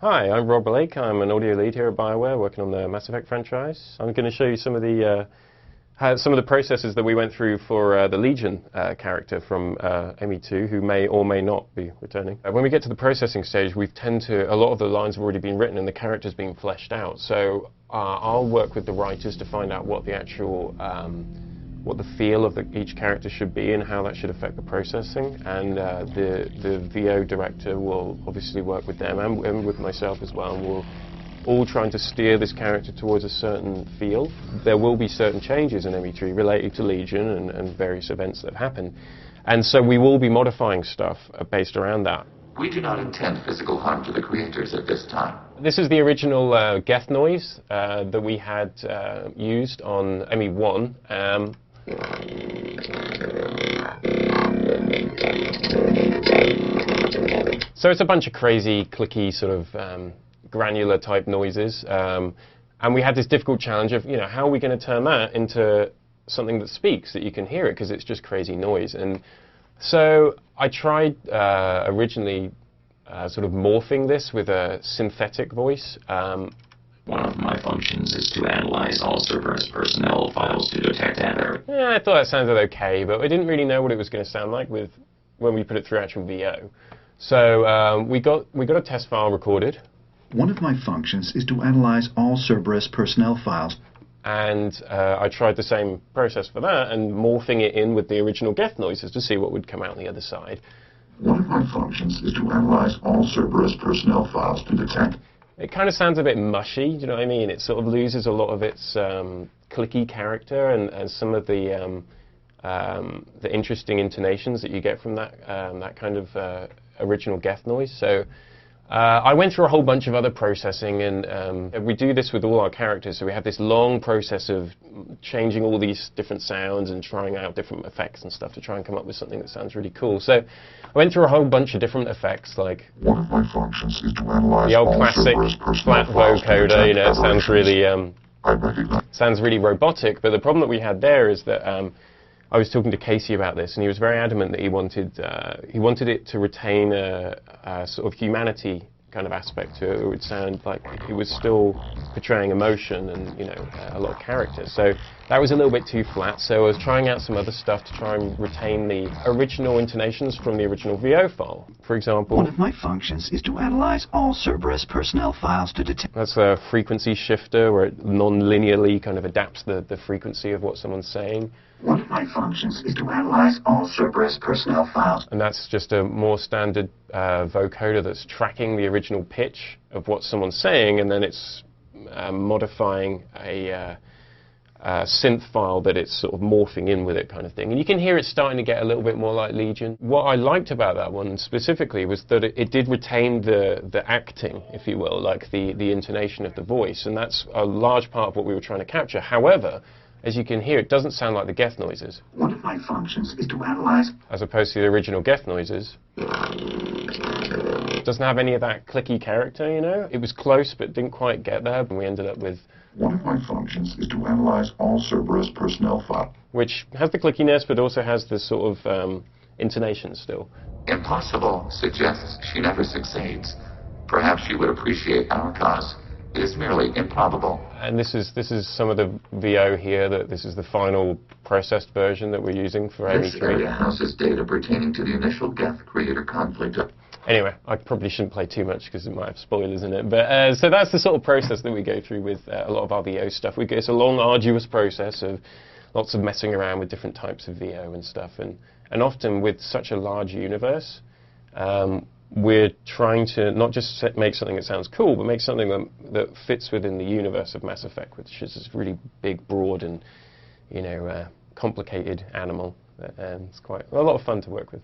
Hi, I'm Rob Blake. I'm an audio lead here at BioWare, working on the Mass Effect franchise. I'm going to show you some of the processes that we went through for the Legion character from ME2, who may or may not be returning. When we get to the processing stage, a lot of the lines have already been written and the character's been fleshed out. So I'll work with the writers to find out what the actual what the feel of each character should be and how that should affect the processing, and the VO director will obviously work with them and with myself as well, and we'll all trying to steer this character towards a certain feel. There will be certain changes in ME3 related to Legion and various events that have happened, and so we will be modifying stuff based around that. We do not intend physical harm to the creators at this time. This is the original Geth noise that we had used on ME1. So it's a bunch of crazy, clicky, sort of granular type noises, and we had this difficult challenge of, how are we going to turn that into something that speaks, that you can hear it, because it's just crazy noise. And so I tried originally sort of morphing this with a synthetic voice. One of my functions is to analyze all Cerberus personnel files to detect error. Yeah, I thought that sounded okay, but I didn't really know what it was going to sound like when we put it through actual VO. So we got a test file recorded. One of my functions is to analyze all Cerberus personnel files. And I tried the same process for that, and morphing it in with the original Geth noises to see what would come out on the other side. One of my functions is to analyze all Cerberus personnel files to detect. It kind of sounds a bit mushy, do you know what I mean? It sort of loses a lot of its clicky character and some of the interesting intonations that you get from that kind of original Geth noise. So I went through a whole bunch of other processing, and we do this with all our characters. So we have this long process of changing all these different sounds and trying out different effects and stuff to try and come up with something that sounds really cool. So I went through a whole bunch of different effects, like one of my functions is to analyze the old classic flat vocoder. It sounds really robotic. But the problem that we had there is that I was talking to Casey about this, and he was very adamant that he wanted it to retain a sort of humanity kind of aspect to it. It would sound like it was still portraying emotion and a lot of character. So that was a little bit too flat. So I was trying out some other stuff to try and retain the original intonations from the original VO file. For example, one of my functions is to analyze all Cerberus personnel files to detect. That's a frequency shifter where it non-linearly kind of adapts the frequency of what someone's saying. One of my functions is to analyze all Cerberus personnel files. And that's just a more standard vocoder that's tracking the original pitch of what someone's saying, and then it's modifying a synth file that it's sort of morphing in with it, kind of thing. And you can hear it starting to get a little bit more like Legion. What I liked about that one specifically was that it did retain the acting, if you will, like the intonation of the voice, and that's a large part of what we were trying to capture. However, as you can hear, it doesn't sound like the Geth noises. One of my functions is to analyze. As opposed to the original Geth noises. It doesn't have any of that clicky character, It was close, but didn't quite get there, and we ended up with... One of my functions is to analyze all Cerberus personnel files. Which has the clickiness, but also has this sort of intonation still. Impossible suggests she never succeeds. Perhaps she would appreciate our cause. It is merely improbable. And this is some of the VO here. This is the final processed version that we're using for ME3. This area houses data pertaining to the initial Geth creator conflict. Anyway, I probably shouldn't play too much because it might have spoilers in it. But so that's the sort of process that we go through with a lot of our VO stuff. It's a long, arduous process of lots of messing around with different types of VO and stuff. And often with such a large universe, we're trying to not just make something that sounds cool, but make something that fits within the universe of Mass Effect, which is this really big, broad, and complicated animal. And it's quite a lot of fun to work with.